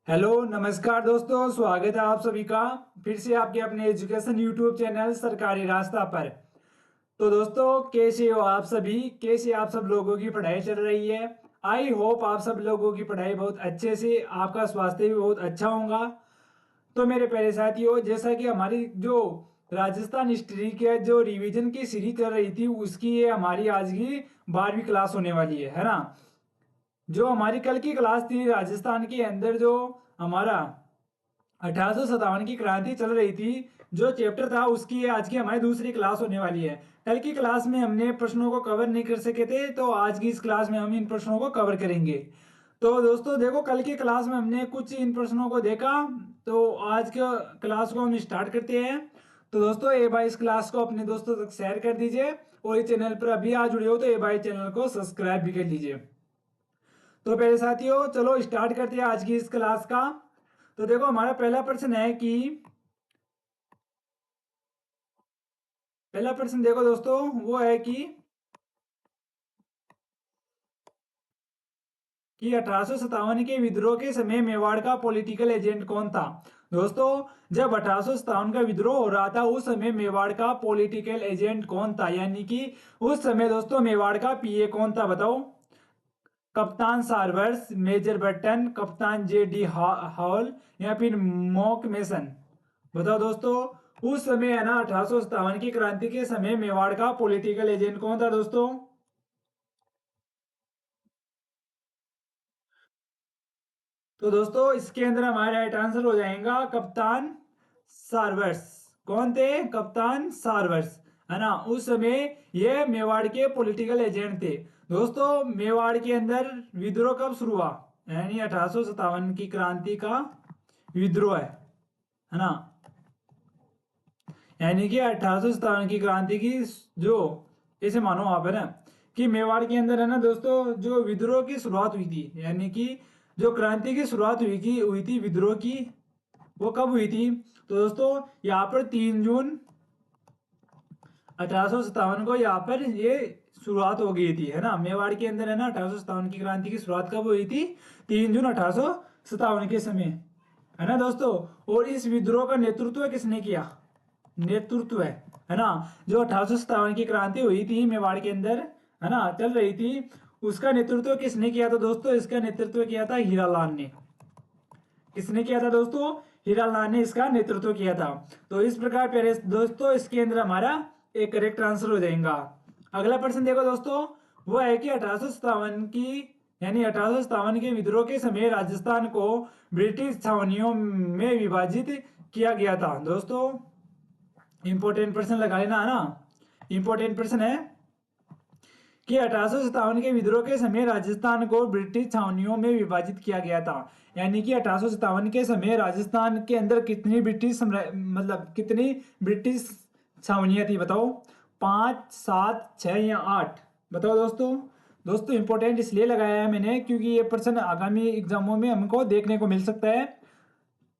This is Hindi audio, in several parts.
हेलो नमस्कार दोस्तों, स्वागत है आप सभी का फिर से आपके अपने एजुकेशन यूट्यूब चैनल सरकारी रास्ता पर। तो दोस्तों, कैसे हो आप सभी? कैसे आप सब लोगों की पढ़ाई चल रही है? आई होप आप सब लोगों की पढ़ाई बहुत अच्छे से, आपका स्वास्थ्य भी बहुत अच्छा होगा। तो मेरे प्यारे साथियों, जैसा कि हमारी जो राजस्थान हिस्ट्री के जो रिवीजन की सीरीज चल रही थी, उसकी ये हमारी आज की 12वीं क्लास होने वाली है ना। जो हमारी कल की क्लास थी राजस्थान के अंदर, जो हमारा 1857 की क्रांति चल रही थी, जो चैप्टर था उसकी आज की हमारी दूसरी क्लास होने वाली है। कल की क्लास में हमने प्रश्नों को कवर नहीं कर सके थे, तो आज की इस क्लास में हम इन प्रश्नों को कवर करेंगे। तो दोस्तों देखो, कल की क्लास में हमने कुछ इन प्रश्नों को देखा, तो आज के क्लास को हम स्टार्ट करते हैं। तो दोस्तों, ए भाई इस क्लास को अपने दोस्तों तक शेयर कर दीजिए, और इस चैनल पर अभी आज जुड़े हो तो ए भाई चैनल को सब्सक्राइब भी कर लीजिए। तो पहले साथियों, चलो स्टार्ट करते हैं आज की इस क्लास का। तो देखो, हमारा पहला प्रश्न है कि पहला प्रश्न देखो दोस्तों, वो है कि 1857 के विद्रोह के समय मेवाड़ का पॉलिटिकल एजेंट कौन था? दोस्तों, जब 1857 का विद्रोह हो रहा था, उस समय मेवाड़ का पॉलिटिकल एजेंट कौन था? यानी कि उस समय दोस्तों मेवाड़ का पीए कौन था, बताओ। कप्तान सार्वर्स, मेजर बर्टन, कप्तान जे डी हॉल, या फिर मॉक मेसन? बताओ दोस्तों, उस समय है ना 1857 की क्रांति के समय मेवाड़ का पॉलिटिकल एजेंट कौन था दोस्तों? तो दोस्तों, इसके अंदर हमारा राइट आंसर हो जाएगा कप्तान सार्वर्स। कौन थे? कप्तान सार्वर्स, है ना। उस समय ये मेवाड़ के पॉलिटिकल एजेंट थे। दोस्तों, मेवाड़ के अंदर विद्रोह कब शुरू हुआ? यानी 1857 की क्रांति का विद्रोह है ना। यानी कि 1857 की क्रांति की जो, ऐसे मानो आप है ना, कि मेवाड़ के अंदर है ना दोस्तों, जो विद्रोह की शुरुआत हुई थी, यानी कि जो क्रांति की शुरुआत हुई थी विद्रोह की, वो कब हुई थी? तो दोस्तों, यहाँ पर 3 जून 1857 को यहाँ पर ये शुरुआत हो गई थी, है ना। मेवाड़ के अंदर है ना 1857 की क्रांति की शुरुआत कब हुई थी? 3 जून 1857 के समय, है ना दोस्तों। और इस विद्रोह का नेतृत्व किसने किया? नेतृत्व है ना, जो 1857 की क्रांति हुई थी मेवाड़ के अंदर, है ना, चल रही थी, उसका नेतृत्व किसने किया था दोस्तों? इसका नेतृत्व किया था हीरालाल ने। किसने किया था दोस्तों? हीरालाल ने इसका नेतृत्व किया था। तो इस प्रकार प्यारे दोस्तों, इसके अंदर हमारा एक करेक्ट आंसर हो जाएगा। अगला प्रश्न देखो दोस्तों, वो है कि 1857 की, यानी 1857 के विद्रोह के समय राजस्थान को ब्रिटिश छावनियों में विभाजित किया गया था। दोस्तों, इंपॉर्टेंट प्रश्न लगा लेना, है ना। इंपॉर्टेंट प्रश्न है कि 1857 के विद्रोह के समय राजस्थान को ब्रिटिश छावनियों में विभाजित किया गया था। यानी कि 1857 के समय राजस्थान के अंदर कितनी ब्रिटिश मतलब कितनी ब्रिटिश छावनियां थी, बताओ। 5, 7, 6 या 8? बताओ दोस्तों। दोस्तों, इंपॉर्टेंट इसलिए लगाया है मैंने क्योंकि ये प्रश्न आगामी एग्जामों में हमको देखने को मिल सकता है।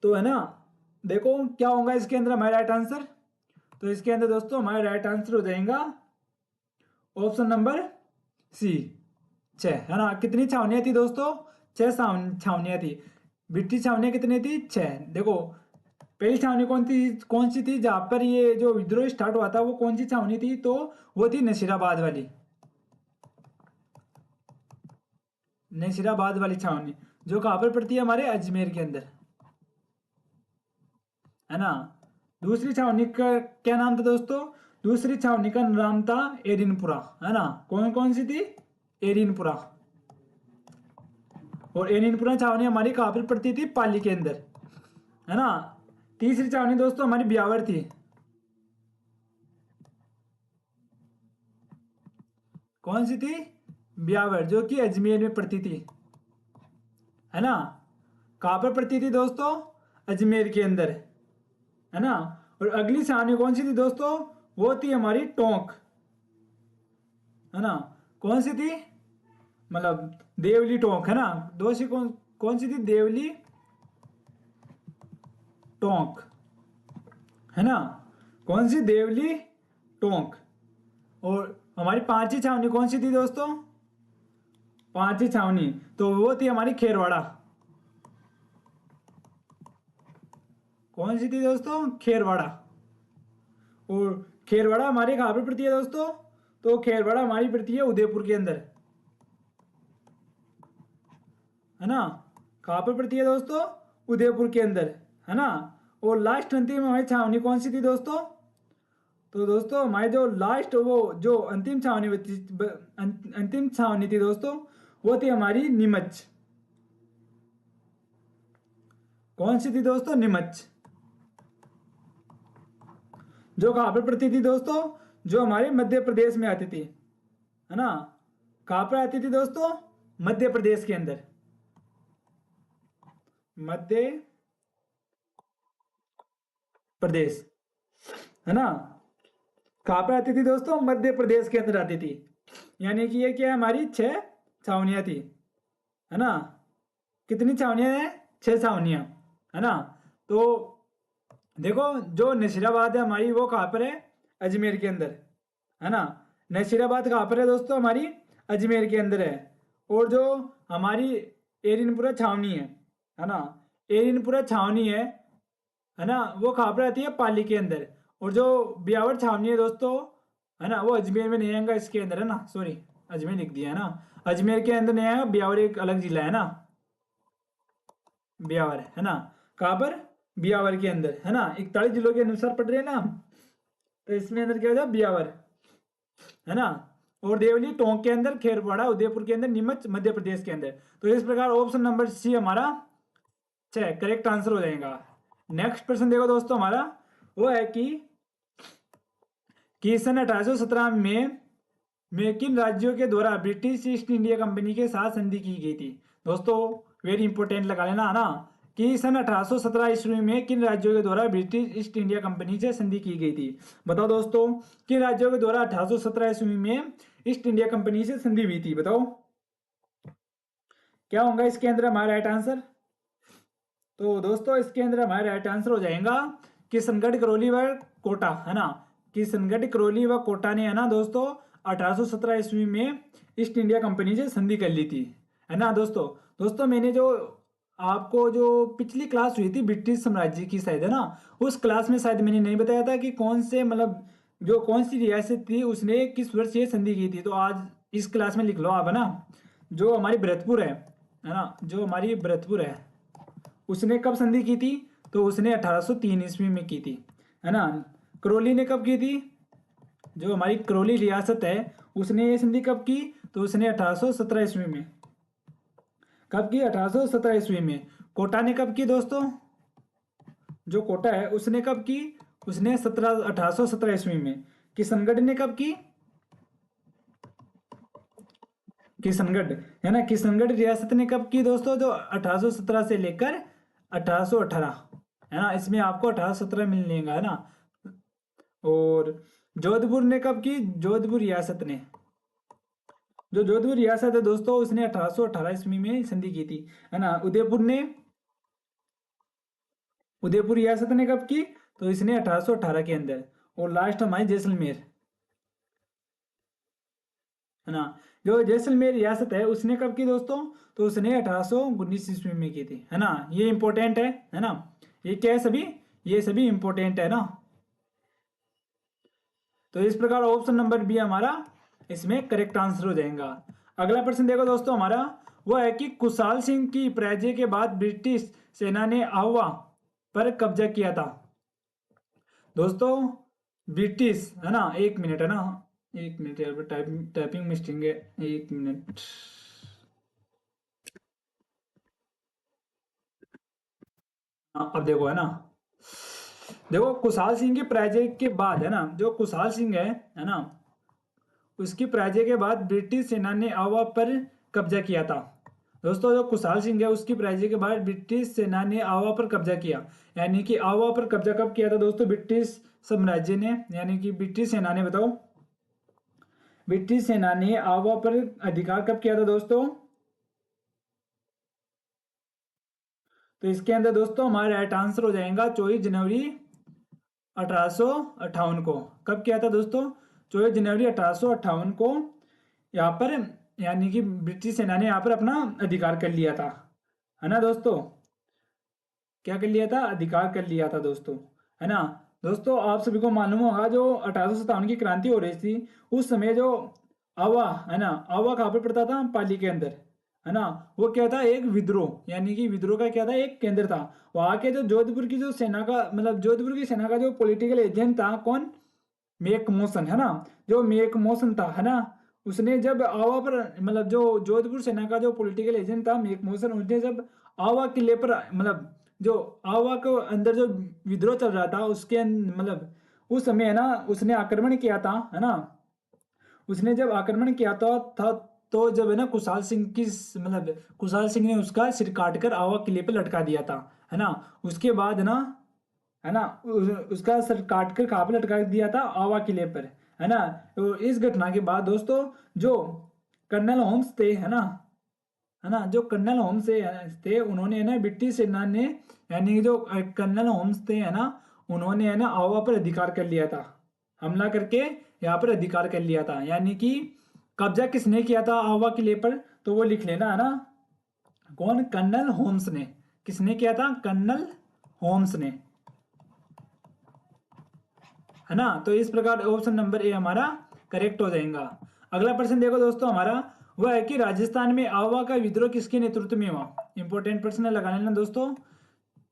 तो है ना, देखो क्या होगा इसके अंदर हमारा राइट आंसर। तो इसके अंदर दोस्तों हमारा राइट आंसर हो जाएगा ऑप्शन नंबर सी, 6, है ना। कितनी छावनियां थी दोस्तों? 6 छावनियां थी। ब्रिटिश छावनियां कितनी थी? 6। देखो, पहली छावनी कौन सी थी जहां पर ये जो विद्रोह स्टार्ट हुआ था, वो कौन सी छावनी थी? तो वो थी नसीराबाद वाली। नसीराबाद वाली छावनी, जो कहां पर पड़ती है? हमारे अजमेर के अंदर, है ना। दूसरी छावनी का क्या नाम था दोस्तों? दूसरी छावनी का नाम था एरिनपुरा, है ना। कौन कौन सी थी? एरिनपुरा। और एरिनपुरा छावनी हमारी कहां पर पड़ती थी? पाली के अंदर, है ना। तीसरी छावनी दोस्तों हमारी ब्यावर थी। कौन सी थी? ब्यावर, जो कि अजमेर में पड़ती थी, है ना। कहां पर पड़ती थी दोस्तों? अजमेर के अंदर, है ना। और अगली छावनी कौन सी थी दोस्तों? वो थी हमारी टोंक, है ना। कौन सी थी? मतलब देवली टोंक, है ना। दोषी कौन कौन सी थी? देवली टोंक, है ना। कौन सी? देवली टोंक। और हमारी पांचवी छावनी कौन सी थी दोस्तों? पांचवी छावनी तो वो थी हमारी खेरवाड़ा, कौन सी थी दोस्तों? खेरवाड़ा। और खेरवाड़ा हमारे कहाँ पर पड़ती है दोस्तों? तो खेरवाड़ा हमारी पड़ती है उदयपुर के अंदर, है ना। कहाँ पर पड़ती है दोस्तों? उदयपुर के अंदर, है ना। और लास्ट अंतिम हमारी छावनी कौन सी थी दोस्तों? तो दोस्तों हमारी जो लास्ट वो जो अंतिम छावनी अंतिम छावनी थी दोस्तों, वो थी हमारी नीमच। कौन सी थी दोस्तों? नीमच। जो कहाँ पर पड़ती थी दोस्तों? जो हमारे मध्य प्रदेश में आती थी, है ना। कहाँ पर आती थी दोस्तों? मध्य प्रदेश के अंदर, मध्य प्रदेश, है ना। कहाँ पर आती थी दोस्तों? मध्य प्रदेश के अंदर आती थी। यानी कि ये क्या है, हमारी 6 छावनियाँ थी, है ना। कितनी छावनियाँ हैं? 6 छावनियाँ, है ना। तो देखो जो नशीराबाद है हमारी, वो कहाँ पर है? अजमेर के अंदर, है ना। नशीराबाद कहाँ पर है दोस्तों? हमारी अजमेर के अंदर है। और जो हमारी एरिनपुरा छावनी है ना, एरिनपुरा छावनी है ना, वो कहाँ पर आती है? पाली के अंदर। और जो ब्यावर छावनी है दोस्तों, है ना, वो अजमेर में नहीं आएगा, इसके अंदर, है ना। सॉरी, अजमेर लिख दिया है ना, अजमेर के अंदर नहीं आएगा, ब्यावर एक अलग जिला है ना, ब्यावर, है ना। कहाँ पर? ब्यावर के अंदर, है ना। 41 जिलों के अनुसार पढ़ रहे हैं ना, तो इसमें अंदर क्या हो जाए? ब्यावर, है ना। और देवली टोंक के अंदर, खेरवाड़ा उदयपुर के अंदर, नीमच मध्य प्रदेश के अंदर। तो इस प्रकार ऑप्शन नंबर सी हमारा करेक्ट आंसर हो जाएगा। नेक्स्ट प्रश्न देखो दोस्तों, हमारा वो है कि सन 1817 में किन राज्यों के द्वारा ब्रिटिश ईस्ट इंडिया कंपनी के साथ संधि की गई थी? दोस्तों वेरी इंपॉर्टेंट लगा लेना, है ना, कि सन 1817 ईस्वी में किन राज्यों के द्वारा ब्रिटिश ईस्ट इंडिया कंपनी से संधि की गई थी? बताओ दोस्तों, किन राज्यों के द्वारा 1817 ईस्वी में ईस्ट इंडिया कंपनी से संधि हुई थी? बताओ क्या होगा इसके अंदर हमारा राइट आंसर? तो दोस्तों इसके अंदर हमारा राइट आंसर हो जाएगा किशनगढ़, करौली व कोटा, है ना। किशनगढ़, करौली व कोटा ने, है ना दोस्तों, 1817 ईस्वी में ईस्ट इंडिया कंपनी से संधि कर ली थी, है ना दोस्तों। दोस्तों मैंने जो आपको जो पिछली क्लास हुई थी ब्रिटिश साम्राज्य की, शायद, है ना, उस क्लास में शायद मैंने नहीं बताया था कि कौन से मतलब जो कौन सी रियासत थी उसने किस वर्ष ये संधि की थी। तो आज इस क्लास में लिख लो आप, है ना। जो हमारी भरतपुर है ना, जो हमारी भरतपुर है, उसने कब संधि की थी? तो उसने 1803 ईस्वी में की थी, है ना। करौली ने कब की थी? जो हमारी करौली रियासत है, उसने ये संधि कब की? तो उसने 1817 ईस्वी में। कब की? 1817 ईस्वी में। कोटा ने कब की दोस्तों? जो कोटा है उसने कब की? उसने 1817 ईस्वी में। किशनगढ़ ने कब की? किशनगढ़, है ना, किशनगढ़ रियासत ने कब की दोस्तों? जो 1817 से लेकर 1818, है ना, इसमें आपको 1817 मिलेगा, है ना। और जोधपुर ने कब की? जोधपुर रियासत ने, जो जोधपुर रियासत है दोस्तों, उसने 1818 ईस्वी में संधि की थी, है ना। उदयपुर रियासत ने कब की? तो इसने 1818 के अंदर। और लास्ट हमारी जैसलमेर, है ना। जो जैसलमेर रियासत है उसने कब की दोस्तों? तो उसने 1819 ईस्वी में की थी, है ना। ये इंपॉर्टेंट है ना। ये क्या है सभी? ये सभी इंपॉर्टेंट है ना। तो इस प्रकार ऑप्शन नंबर बी हमारा इसमें करेक्ट आंसर हो जाएगा। अगला प्रश्न देखो दोस्तों, हमारा वो है कि कुशाल सिंह की पराजय के बाद ब्रिटिश सेना ने आहुआ पर कब्जा किया था। दोस्तों ब्रिटिश, है ना, एक मिनट, है ना, एक मिनट यार, टाइपिंग मिस्टेक है, एक मिनट। हाँ, अब देखो, है ना, देखो कुशाल सिंह की पराजय के बाद, है ना, जो कुशाल सिंह है ना, उसकी पराजय के बाद ब्रिटिश सेना ने आवा पर कब्जा किया था। दोस्तों जो कुशाल सिंह है उसकी पराजय के बाद ब्रिटिश सेना ने आवा पर कब्जा किया। यानी कि आवा पर कब्जा कब किया था दोस्तों? ब्रिटिश साम्राज्य ने, यानी कि ब्रिटिश सेना ने, बताओ, ब्रिटिश सेना ने आवा पर अधिकार कब किया था दोस्तों? तो इसके अंदर दोस्तों हमारा राइट आंसर हो जाएगा 24 जनवरी 1858 को। कब किया था दोस्तों? 24 जनवरी 1858 को यहाँ पर, यानी कि ब्रिटिश सेना ने यहाँ पर अपना अधिकार कर लिया था, है ना दोस्तों। क्या कर लिया था, अधिकार कर लिया था दोस्तों, है ना। दोस्तों आप सभी को मालूम होगा जो 1857 की क्रांति हो रही थी उस समय जो आवा, है ना, आवा कहाँ पे पड़ता था, पाली के अंदर, है ना। वो क्या था, एक विद्रोह, यानी कि विद्रोह का क्या था, एक केंद्र था। वहां के जो जोधपुर की जो सेना का मतलब जोधपुर की सेना का जो पॉलिटिकल एजेंट था कौन, मेक मोशन, है ना। जो मेक मोशन था, है ना, उसने जब आवा पर मतलब जो जोधपुर सेना का जो पॉलिटिकल एजेंट था मेक मोशन, उसने जब आवा किले पर मतलब जो आवा के अंदर जो विद्रोह चल रहा था उसके मतलब उस समय, है ना, उसने आक्रमण किया था, है ना। उसने जब आक्रमण किया था तो जब, है ना, कुशाल सिंह की मतलब कुशाल सिंह ने उसका सिर काट कर आवा किले पर लटका दिया था, है ना। उसके बाद है ना उसका सर काट कर कहाँ पे लटका दिया था, आवा किले पर, है ना। तो इस घटना के बाद दोस्तों जो कर्नल होम्स थे, है ना, जो कर्नल होम्स थे उन्होंने, है ना, ब्रिटिश सेना ने, यानी जो कर्नल होम्स थे, है ना, उन्होंने, है ना, आवा पर अधिकार कर लिया था, हमला करके यहाँ पर अधिकार कर लिया था। यानी कि कब्जा किसने किया था आवा किले पर, तो वो लिख लेना, है ना, कौन, कर्नल होम्स ने। किसने किया था, कर्नल होम्स ने, है ना। तो इस प्रकार ऑप्शन नंबर ए हमारा करेक्ट हो जाएगा। अगला प्रश्न देखो दोस्तों हमारा, वह है कि राजस्थान में आवा का विद्रोह किसके नेतृत्व में हुआ। इंपॉर्टेंट प्रश्न लगा लेना दोस्तों,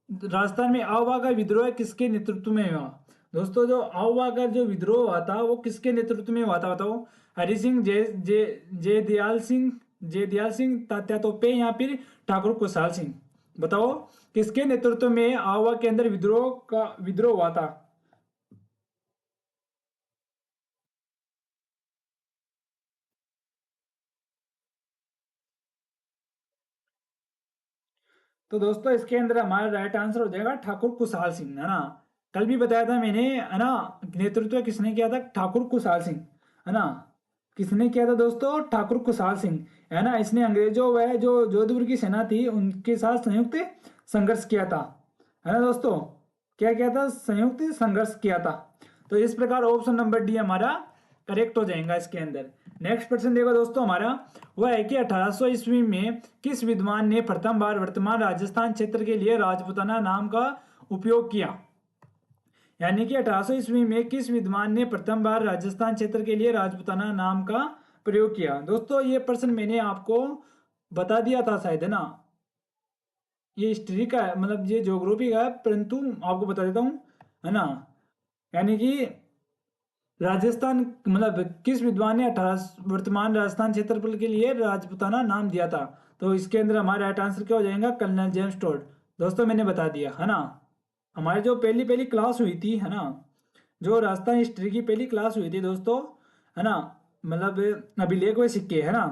राजस्थान में आवा का विद्रोह किसके नेतृत्व में हुआ। दोस्तों जो आवा का जो विद्रोह हुआ था वो किसके नेतृत्व में हुआ था, बताओ। हरि सिंह, जय जय जयदयाल सिंह, जयदयाल सिंह तात्या तोपे या फिर ठाकुर कुशाल सिंह, बताओ किसके नेतृत्व में आवा के अंदर विद्रोह हुआ था। तो दोस्तों इसके अंदर हमारा राइट आंसर हो जाएगा ठाकुर कुशाल सिंह, है ना। कल भी बताया था मैंने, है ना, नेतृत्व किसने किया था, ठाकुर कुशाल सिंह, है ना। किसने किया था दोस्तों, ठाकुर कुशाल सिंह, है ना। इसने अंग्रेजों व जो जोधपुर की सेना थी उनके साथ संयुक्त संघर्ष किया था, है ना दोस्तों। क्या किया था, संयुक्त संघर्ष किया था। तो इस प्रकार ऑप्शन नंबर डी हमारा करेक्ट हो जाएगा इसके अंदर। नेक्स्ट प्रश्न देखो दोस्तों हमारा, वह है कि 1800 ईस्वी में किस विद्वान ने प्रथम बार वर्तमान राजस्थान क्षेत्र के लिए राजपूताना नाम का उपयोग किया। यानी कि 1800 ईस्वी में किस विद्वान ने प्रथम बार राजस्थान क्षेत्र के लिए राजपूताना नाम का प्रयोग किया। दोस्तों ये प्रश्न मैंने आपको बता दिया था शायद, है ना। ये हिस्ट्री का है, मतलब ये ज्योग्राफी का है, परंतु आपको बता देता हूँ, है ना। यानी कि राजस्थान मतलब किस विद्वान ने 18 वर्तमान राजस्थान क्षेत्रफल के लिए राजपूताना नाम दिया था। तो इसके अंदर हमारा राइट आंसर क्या हो जाएगा, कर्नल जेम्स टोड। दोस्तों मैंने बता दिया, है ना। हमारी जो पहली पहली क्लास हुई थी, है ना, जो राजस्थान हिस्ट्री की पहली क्लास हुई थी दोस्तों, है ना, मतलब अभिलेख व सिक्के, है ना,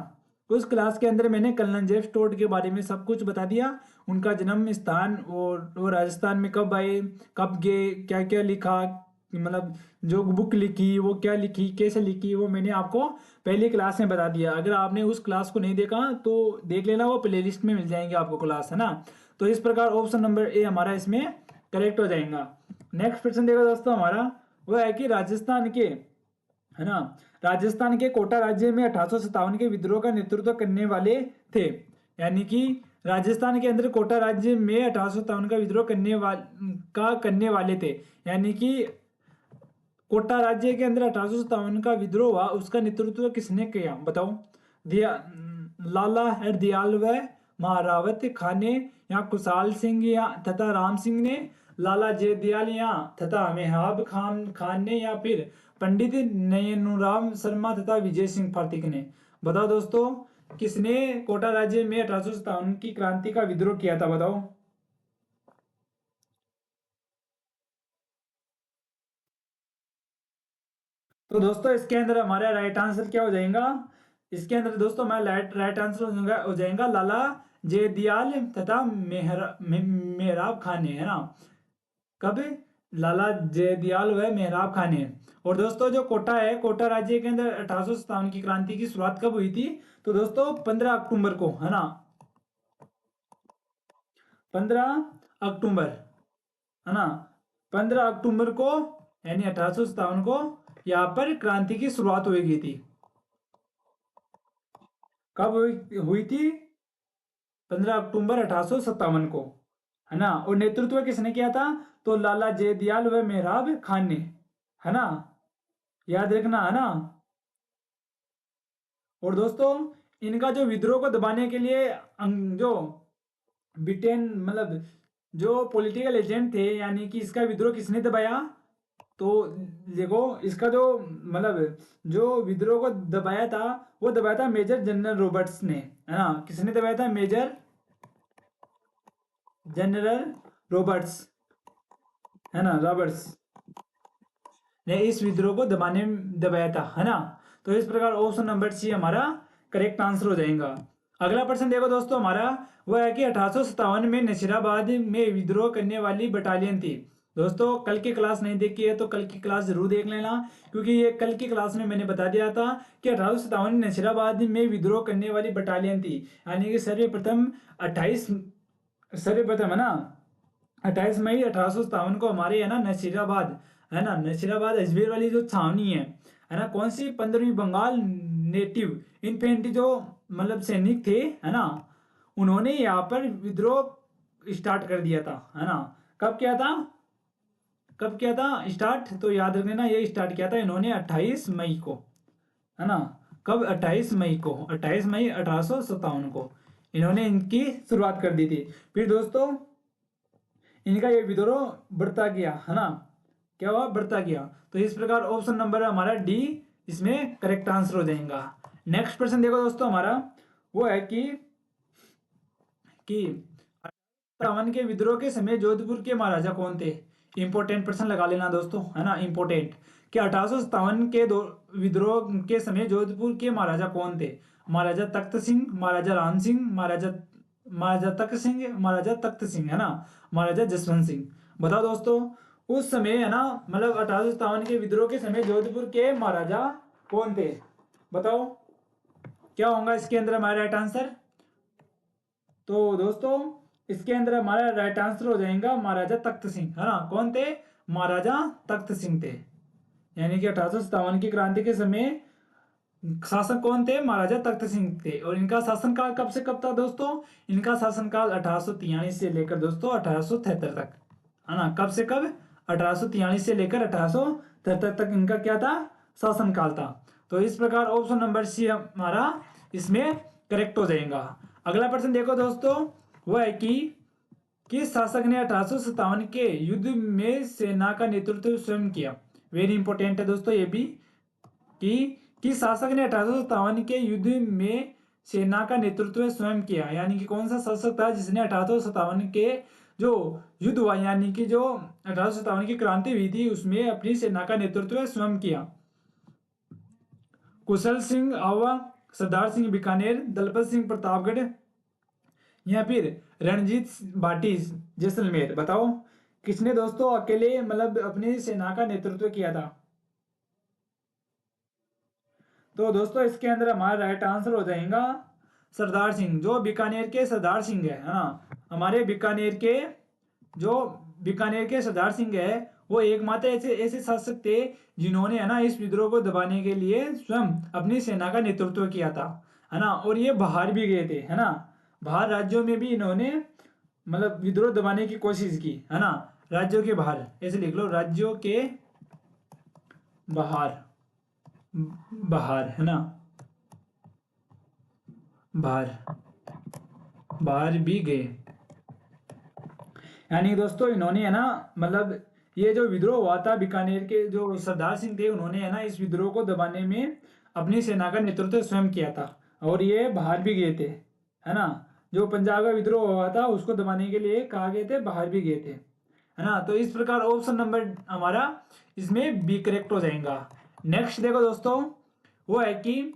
उस क्लास के अंदर मैंने कर्नल जेम्स टोड के बारे में सब कुछ बता दिया। उनका जन्म स्थान और वो राजस्थान में कब आए, कब गए, क्या क्या लिखा, मतलब जो बुक लिखी वो क्या लिखी, कैसे लिखी, वो मैंने आपको पहली क्लास में बता दिया। अगर आपने उस क्लास को नहीं देखा तो देख लेना, वो प्लेलिस्ट में मिल जाएंगे आपको क्लास, है ना। तो इस प्रकार ऑप्शन नंबर ए हमारा इसमें करेक्ट हो जाएगा। नेक्स्ट क्वेश्चन देखो दोस्तों हमारा, वह है कि राजस्थान के, है ना, राजस्थान के कोटा राज्य में 1857 के विद्रोह का नेतृत्व करने वाले थे। यानी कि राजस्थान के अंदर कोटा राज्य में 1857 का विद्रोह करने वाले थे। यानी कि कोटा राज्य के अंदर 1857 का विद्रोह हुआ, उसका नेतृत्व किसने किया, बताओ। दिया लाला हरदयाल व महारावत खान ने, या कुशाल सिंह या तथा राम सिंह ने, लाला जयदयाल या तथा मेहराब खान ने, या फिर पंडित नयनुराम शर्मा तथा विजय सिंह फातिक ने। बताओ दोस्तों किसने कोटा राज्य में 1857 की क्रांति का विद्रोह किया था, बताओ। तो दोस्तों इसके अंदर हमारा राइट आंसर क्या हो जाएगा, इसके अंदर दोस्तों हमारा राइट आंसर हो जाएगा लाला जयदयाल तथा मेहराब खान ने, है ना। कब, लाला जयदयाल व मेहराब खान ने। और दोस्तों जो कोटा है, कोटा राज्य के अंदर 1857 की क्रांति की शुरुआत कब हुई थी, तो दोस्तों 15 अक्टूबर को, है ना, 15 अक्टूबर, है ना, 15 अक्टूबर को, यानी 1857 को यहाँ पर क्रांति की शुरुआत हुई थी। कब हुई थी, 15 अक्टूबर 1857 को, है ना। और नेतृत्व किसने किया था, तो लाला जयदयाल व मेहराब खान ने, है ना, याद रखना, है ना। और दोस्तों इनका जो विद्रोह को दबाने के लिए जो ब्रिटेन मतलब जो पॉलिटिकल एजेंट थे, यानी कि इसका विद्रोह किसने दबाया, तो देखो इसका जो मतलब जो विद्रोह को दबाया था वो दबाया था मेजर जनरल रॉबर्ट्स ने, है ना। किसने दबाया था, मेजर जनरल रॉबर्ट्स, है ना, रॉबर्ट्स ने इस विद्रोह को दबाया था, है ना। तो इस प्रकार ऑप्शन नंबर सी हमारा करेक्ट आंसर हो जाएगा। अगला प्रश्न देखो दोस्तों हमारा, वह है कि 1857 में नसीराबाद में विद्रोह करने वाली बटालियन थी। दोस्तों कल की क्लास नहीं देखी है तो कल की क्लास जरूर देख लेना, क्योंकि ये कल की क्लास में मैंने बता दिया था कि 1857 में नसीराबाद में विद्रोह करने वाली बटालियन थी, यानी कि सर्वप्रथम 28 सर्वप्रथम, है ना, 28 मई 1857 को हमारे, है ना, नसीराबाद, है ना, नसीराबाद अजमेर वाली जो छावनी है ना, कौन सी 15वीं बंगाल नेटिव इन्फेंट्री जो मतलब सैनिक थे, है ना, उन्होंने यहाँ पर विद्रोह स्टार्ट कर दिया था, है ना। कब किया था, कब किया था स्टार्ट, तो याद रखना ये स्टार्ट किया था इन्होंने 28 मई को, है ना। कब, 28 मई को, 28 मई 1857 को इन्होंने इनकी शुरुआत कर दी थी। फिर दोस्तों इनका ये विद्रोह बढ़ता गया, है ना, क्या हुआ, बढ़ता गया। तो इस प्रकार ऑप्शन नंबर हमारा डी इसमें करेक्ट आंसर हो जाएगा। नेक्स्ट प्रश्न देखो दोस्तों हमारा, वो है कि 57 के विद्रोह के समय जोधपुर के महाराजा कौन थे। इंपोर्टेंट प्रश्न लगा लेना दोस्तों, है ना, इंपोर्टेंट, कि 1857 के विद्रोह के समय जोधपुर के महाराजा कौन थे। महाराजा तख्त सिंह, महाराजा राम सिंह, महाराजा तख्त सिंह, महाराजा तख्त सिंह, है ना, महाराजा जसवंत सिंह। बताओ दोस्तों उस समय, है ना, मतलब 1857 के विद्रोह के समय जोधपुर के महाराजा कौन थे, बताओ क्या होगा इसके अंदर हमारा राइट आंसर। तो दोस्तों इसके अंदर हमारा राइट आंसर हो जाएगा महाराजा तख्त सिंह, है ना। कौन थे, महाराजा तख्त सिंह थे, यानी कि 1857 की क्रांति के समय शासक कौन थे, महाराजा तख्त सिंह थे। और इनका शासनकाल कब से कब था दोस्तों, इनका शासनकाल 1843 से लेकर दोस्तों 1873 तक, है ना। कब से कब, 1843 से लेकर 1873 तक इनका क्या था, शासनकाल था। तो इस प्रकार ऑप्शन नंबर सी हमारा इसमें करेक्ट हो जाएगा। अगला प्रश्न देखो दोस्तों, वह है कि किस शासक ने 1857 के युद्ध में सेना का नेतृत्व स्वयं किया। वेरी इंपॉर्टेंट है दोस्तों ये भी, कि किस शासक ने 1857 के युद्ध में सेना का नेतृत्व स्वयं किया, यानी कि कौन सा शासक था जिसने 1857 के जो युद्ध हुआ, यानी कि जो 1857 की क्रांति हुई थी उसमें अपनी सेना का नेतृत्व स्वयं किया। कुशल सिंह आवा, सरदार सिंह बीकानेर, दलपत सिंह प्रतापगढ़, या फिर रणजीत भाटी जैसलमेर। बताओ किसने दोस्तों अकेले मतलब अपनी सेना का नेतृत्व किया था। तो दोस्तों इसके अंदर हमारा राइट आंसर हो जाएगा सरदार सिंह, जो बीकानेर के सरदार सिंह है ना। हमारे बीकानेर के सरदार सिंह है, वो एकमात्र ऐसे ऐसे शासक थे जिन्होंने, है ना, इस विद्रोह को दबाने के लिए स्वयं अपनी सेना का नेतृत्व किया था, है ना। और ये बाहर भी गए थे, है ना, बाहर राज्यों में भी इन्होंने मतलब विद्रोह दबाने की कोशिश की, है ना। राज्यों के बाहर ऐसे लिख लो, राज्यों के बाहर, बाहर, है ना, बाहर, बाहर भी गए, यानी दोस्तों इन्होंने, है ना, मतलब ये जो विद्रोह हुआ था बीकानेर के जो सरदार सिंह थे उन्होंने, है ना, इस विद्रोह को दबाने में अपनी सेना का नेतृत्व स्वयं किया था और ये बाहर भी गए थे, है ना। जो पंजाब का विद्रोह हुआ था उसको दबाने के लिए कहा गए थे, बाहर भी गए थे, है ना। तो इस प्रकार ऑप्शन नंबर हमारा इसमें बी करेक्ट हो जाएगा। नेक्स्ट देखो दोस्तों, वो है कि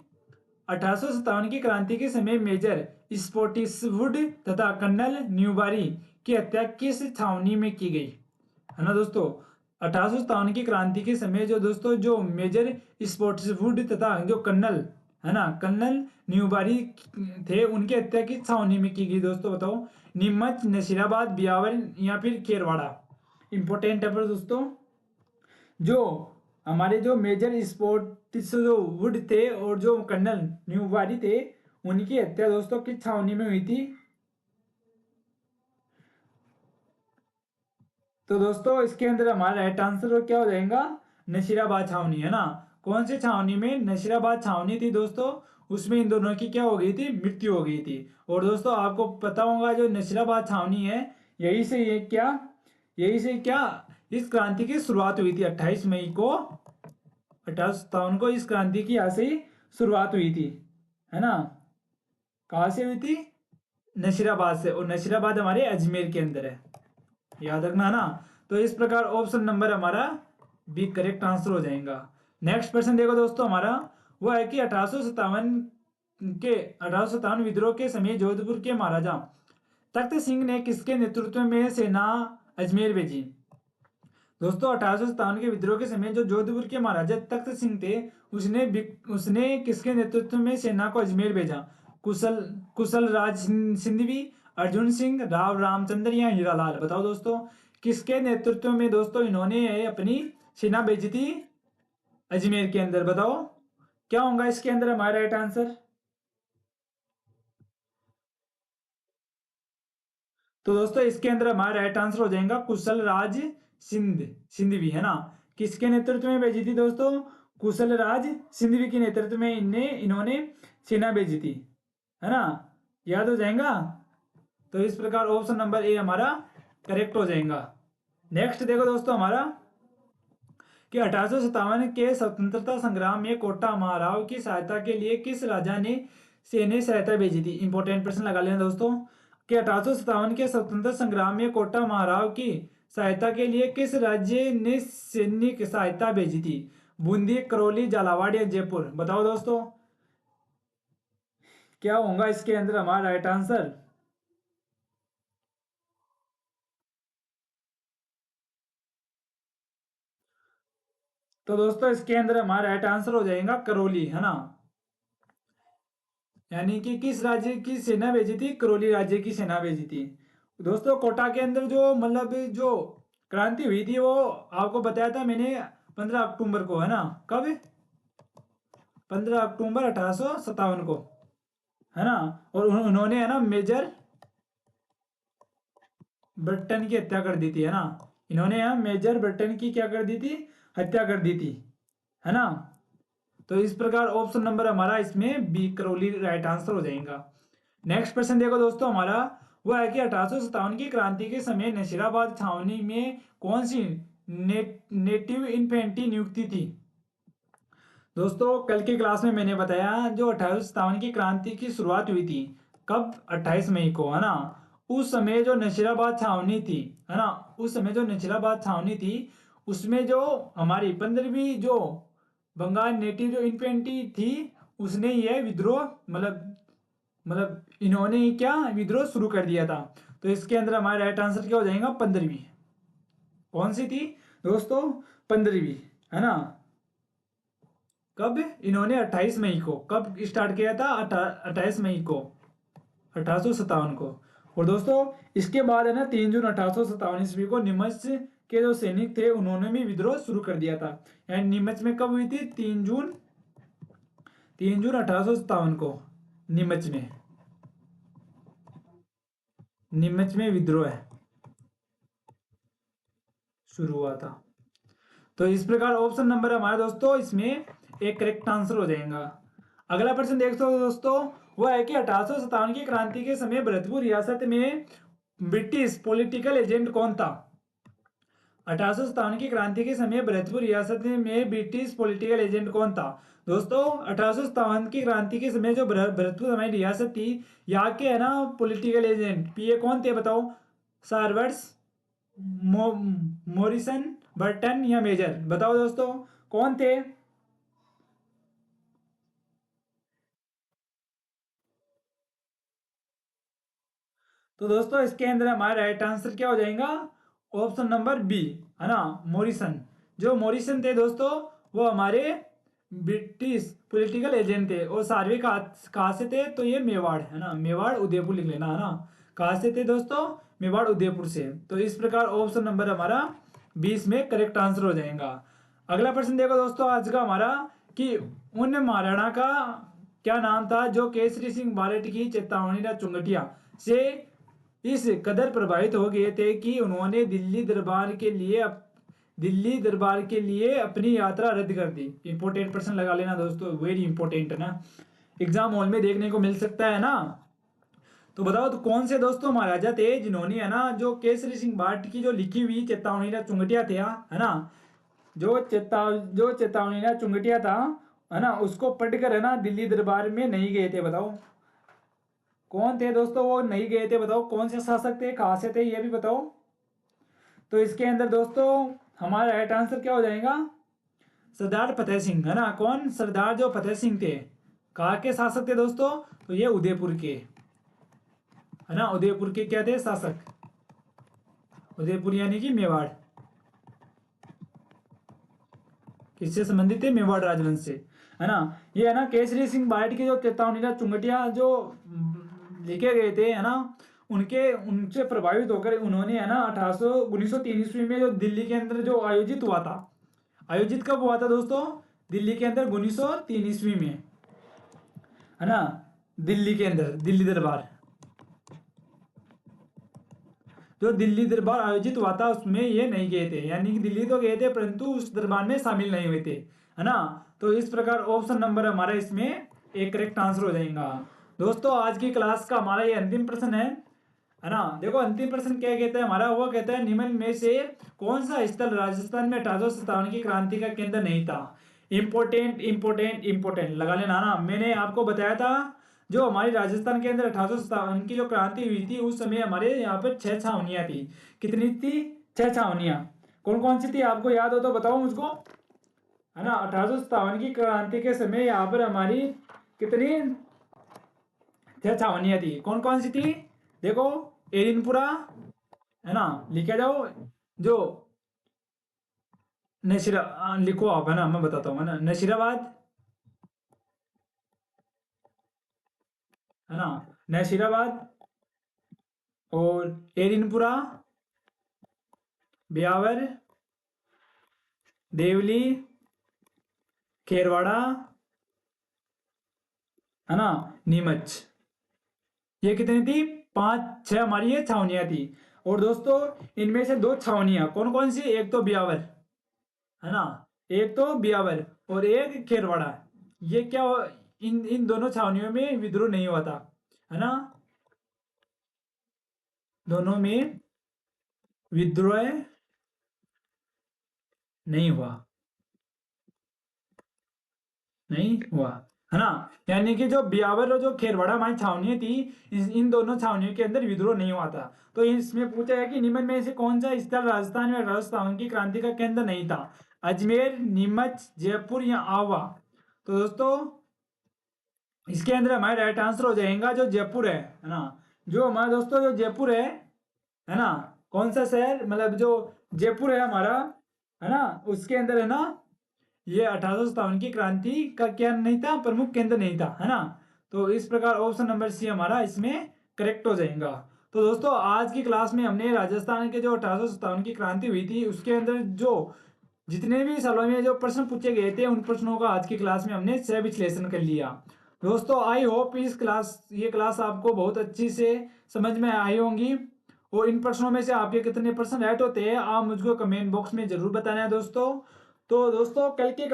1857 की क्रांति के समय मेजर स्पोर्टिसवुड तथा कर्नल न्यूबारी की हत्या किस छावनी में की गई, है ना दोस्तों। 1857 की क्रांति के समय जो दोस्तों जो मेजर स्पोर्टिसवुड तथा जो कर्नल, है ना, कर्नल न्यूबारी थे उनकी हत्या किस छावनी में की गई दोस्तों, बताओ। नीमच, नसीराबाद, बियावर या फिर खेरवाड़ा। इंपॉर्टेंट है पर दोस्तों, जो हमारे जो मेजर स्पोर्टिस जो वुड थे और जो कर्नल न्यूबारी थे उनकी हत्या दोस्तों किस छावनी में हुई थी। तो दोस्तों इसके अंदर हमारा राइट आंसर क्या हो जाएगा, नशीराबाद छावनी, है ना। कौन सी छावनी में, नशीराबाद छावनी थी दोस्तों, उसमें इन दोनों की क्या हो गई थी, मृत्यु हो गई थी। और दोस्तों आपको पता होगा जो नशीराबाद छावनी है, यही से ये क्या, यही से क्या इस क्रांति की शुरुआत हुई थी 28 मई को 1857 को इस क्रांति की यहाँ से ही शुरुआत हुई थी, है ना। कहाँ से हुई थी, नशीराबाद से, और नशीराबाद हमारे अजमेर के अंदर है, याद रखना ना। तो इस प्रकार ऑप्शन नंबर हमारा बी करेक्ट आंसर हो जाएगा। नेक्स्ट क्वेश्चन देखो दोस्तों हमारा, वो है कि 1857 विद्रोह के समय जोधपुर के महाराजा तख्त सिंह ने किसके नेतृत्व में सेना अजमेर भेजी। दोस्तों 1857 के विद्रोह के समय जो जोधपुर के महाराजा तख्त सिंह थे, उसने किसके नेतृत्व में सेना को अजमेर भेजा। कुशल कुशल राज सिंधवी, अर्जुन सिंह, राव रामचंद्र या हीरालाल। बताओ दोस्तों किसके नेतृत्व में दोस्तों इन्होंने अपनी सेना भेजी थी अजमेर के अंदर। बताओ क्या होगा इसके अंदर हमारा राइट आंसर। तो दोस्तों इसके अंदर हमारा राइट आंसर हो जाएगा कुशल राज सिंधवी, है ना। किसके नेतृत्व में भेजी थी दोस्तों, कुशल राज सिंधवी के नेतृत्व में इन्होंने सेना भेजी थी, है ना, याद हो जाएगा। तो इस प्रकार ऑप्शन नंबर ए हमारा करेक्ट हो जाएगा। नेक्स्ट देखो दोस्तों हमारा कि 1857 के स्वतंत्रता संग्राम में कोटा महाराव की सहायता के लिए किस राजा ने सैन्य सहायता भेजी थी। इंपॉर्टेंट प्रश्न लगा लेना दोस्तों कि 1857 के स्वतंत्रता संग्राम में कोटा महाराव की सहायता के लिए किस राज्य ने सैनिक सहायता भेजी थी। बूंदी, करौली, झालावाड़ या जयपुर। बताओ दोस्तों क्या होगा इसके अंदर हमारा राइट आंसर। तो दोस्तों इसके अंदर हमारा राइट आंसर हो जाएगा करौली, है ना। यानी कि किस राज्य की सेना भेजी थी, करौली राज्य की सेना भेजी थी। दोस्तों कोटा के अंदर जो मतलब जो क्रांति हुई थी वो आपको बताया था मैंने 15 अक्टूबर को, है ना। कब, 15 अक्टूबर 1857 को, है ना। और उन्होंने है ना मेजर बर्टन की हत्या कर दी थी, है ना। इन्होंने यहाँ मेजर बर्टन की क्या कर दी थी, हत्या कर दी थी, है ना। तो इस प्रकार ऑप्शन नंबर हमारा इसमें बी करौली राइट आंसर हो जाएगा। नेक्स्ट क्वेश्चन देखो दोस्तों हमारा, वो है कि 1857 की क्रांति के समय नशीराबाद छावनी में कौन सी नेटिव इन्फेंट्री नियुक्ति थी। दोस्तों कल की क्लास में मैंने बताया जो 1857 की क्रांति की शुरुआत हुई थी, कब, 28 मई को, है ना। उस समय जो नशीराबाद छावनी थी, है ना, उस समय जो नशीराबाद छावनी थी उसमें जो हमारी 15वीं जो बंगाल नेटिव जो इन्फेंट्री थी उसने यह विद्रोह मतलब इन्होंने क्या विद्रोह शुरू कर दिया था। तो इसके अंदर हमारा राइट आंसर क्या हो जाएगा, 15वीं। कौन सी थी दोस्तों, 15वीं, है ना। कब, इन्होंने 28 मई को, कब स्टार्ट किया था, 28 मई को 1857 को। और दोस्तों इसके बाद है ना 3 जून 1857 ईस्वी को नीमच के जो सैनिक थे उन्होंने भी विद्रोह शुरू कर दिया था। यानी नीमच में कब हुई थी, 3 जून 1857 को नीमच में विद्रोह शुरू हुआ था। तो इस प्रकार ऑप्शन नंबर हमारे दोस्तों इसमें एक करेक्ट आंसर हो जाएगा। अगला प्रश्न देख सकते हो दोस्तों, वो है कि 1857 की क्रांति के समय भरतपुर रियासत में ब्रिटिश पॉलिटिकल एजेंट कौन था। 1857 की क्रांति के समय भरतपुर रियासत में ब्रिटिश पॉलिटिकल एजेंट कौन था। दोस्तों 1857 की क्रांति के समय जो भरतपुर हमारी रियासत थी, यहाँ के है ना पॉलिटिकल एजेंट पीए कौन थे। बताओ, सार्वर्स, मॉरिसन, बर्टन या मेजर। बताओ दोस्तों कौन थे। तो दोस्तों इसके अंदर हमारा राइट आंसर क्या हो जाएगा, ऑप्शन नंबर बी, है ना, मॉरिसन। जो मॉरिसन थे दोस्तों वो हमारे ब्रिटिश पॉलिटिकल एजेंट थे। और सार्वे कहाँ से थे, तो ये मेवाड़, है ना, मेवाड़ उदयपुर लिख लेना, है ना। कहाँ से थे दोस्तों, मेवाड़ उदयपुर से। तो इस प्रकार ऑप्शन नंबर हमारा 20 में करेक्ट आंसर हो जाएगा। अगला प्रश्न देखो दोस्तों आज का हमारा कि उन महाराणा का क्या नाम था जो केसरी सिंह बालेट की चेतावनी चुंगटिया से इस कदर प्रभावित हो गए थे कि उन्होंने दिल्ली दरबार के लिए अपनी यात्रा रद्द कर दी। इंपॉर्टेंट प्रश्न लगा लेना दोस्तों, वेरी इंपॉर्टेंट है ना, एग्जाम हॉल में देखने को मिल सकता है ना। तो बताओ तो कौन से दोस्तों महाराजा थे जिन्होंने है ना जो केसरी सिंह भाट की जो लिखी हुई चेतावनी ना चुंगटिया थे है ना, जो चेतावनी ना चुंगटिया था है ना, उसको पढ़कर है ना दिल्ली दरबार में नहीं गए थे। बताओ कौन थे दोस्तों वो नहीं गए थे, बताओ कौन से शासक थे, कहाँ से थे, ये भी बताओ। तो इसके अंदर दोस्तों हमारा राइट आंसर क्या हो जाएगा, सरदार फतेह सिंह है ना। कौन, सरदार जो फतेह सिंह थे, कहाँ के शासक थे दोस्तों, तो ये उदयपुर के है ना, उदयपुर के क्या थे शासक, उदयपुर यानी कि मेवाड़, किससे संबंधित थे, मेवाड़ राजवंश से है ना। ये है ना केसरी सिंह भाट की जो चेतावनी ना चुंगटिया जो लिखे गए थे है ना, उनसे प्रभावित होकर उन्होंने है ना 1903 ईस्वी में जो दिल्ली के अंदर जो आयोजित हुआ था, आयोजित कब हुआ था दोस्तों, दिल्ली के अंदर 1903 ईस्वी में है ना, दिल्ली के अंदर दिल्ली दरबार, जो दिल्ली दरबार आयोजित हुआ था उसमें ये नहीं गए थे, यानी कि दिल्ली तो गए थे परंतु उस दरबार में शामिल नहीं हुए थे है ना। तो इस प्रकार ऑप्शन नंबर हमारा इसमें एक करेक्ट आंसर हो जाएगा। दोस्तों आज की क्लास का हमारा ये अंतिम प्रश्न है ना। देखो अंतिम प्रश्न क्या कहता है हमारा, वो कहता है निम्न में से कौन सा स्थल राजस्थान में 1857 की क्रांति का केंद्र नहीं था। इंपोर्टेंट इंपोर्टेंट इंपोर्टेंट लगा लेना ना, मैंने आपको बताया था जो हमारी राजस्थान के अंदर 1857 की जो क्रांति हुई थी उस समय हमारे यहाँ पर 6 छावनियाँ थी। कितनी थी, 6 छावनियाँ। कौन कौन सी थी आपको याद हो तो बताओ मुझको है ना। 1857 की क्रांति के समय यहाँ पर हमारी कितनी 6 छावनियाँ थी, कौन कौन सी थी, देखो एरिनपुरा है ना, लिखे जाओ, जो लिखो आप है ना, मैं बताता हूँ है ना, नशीराबाद है ना, नशीराबाद और एरिनपुरा, ब्यावर, देवली, खेरवाड़ा है ना, नीमच। ये कितनी थी, 5 6 हमारी ये छावनियां थी। और दोस्तों इनमें से 2 छावनियां कौन कौन सी, एक तो ब्यावर है ना, एक तो ब्यावर और एक खेरवाड़ा। ये क्या इन इन दोनों छावनियों में विद्रोह नहीं हुआ था है ना, दोनों में विद्रोह नहीं हुआ, नहीं हुआ है ना। यानी कि जो ब्यावर और जो खेरवाड़ा हमारी छावनियां थी, इन दोनों छावनियों के अंदर विद्रोह नहीं हुआ था। तो इसमें पूछा है कि निम्न में से कौन सा स्थल राजस्थान में राजस्थान की क्रांति का केंद्र नहीं था, अजमेर, नीमच, जयपुर या आवा। तो दोस्तों इसके अंदर हमारा राइट आंसर हो जाएगा जो जयपुर है ना। जो हमारा दोस्तों जो जयपुर है ना, कौन सा शहर, मतलब जो जयपुर है हमारा है ना, उसके अंदर है ना ये 1857 की क्रांति का क्या नहीं था, प्रमुख केंद्र नहीं था है ना। तो इस प्रकार ऑप्शन नंबर सी हमारा इसमें करेक्ट हो जाएगा। तो दोस्तों आज की क्लास में हमने राजस्थान के जो 1857 की क्रांति हुई थी उसके अंदर जो जितने भी सालों में जो प्रश्न पूछे गए थे उन प्रश्नों का आज की क्लास में हमने सह विश्लेषण कर लिया। दोस्तों आई होप ये क्लास आपको बहुत अच्छी से समझ में आई होंगी। और इन प्रश्नों में से आपके कितने प्रश्न राइट होते हैं आप मुझको कमेंट बॉक्स में जरूर बताना है दोस्तों। तो दोस्तों कल की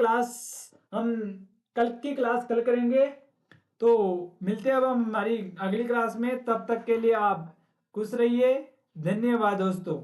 क्लास कल करेंगे। तो मिलते हैं अब हम हमारी अगली क्लास में, तब तक के लिए आप खुश रहिए, धन्यवाद दोस्तों।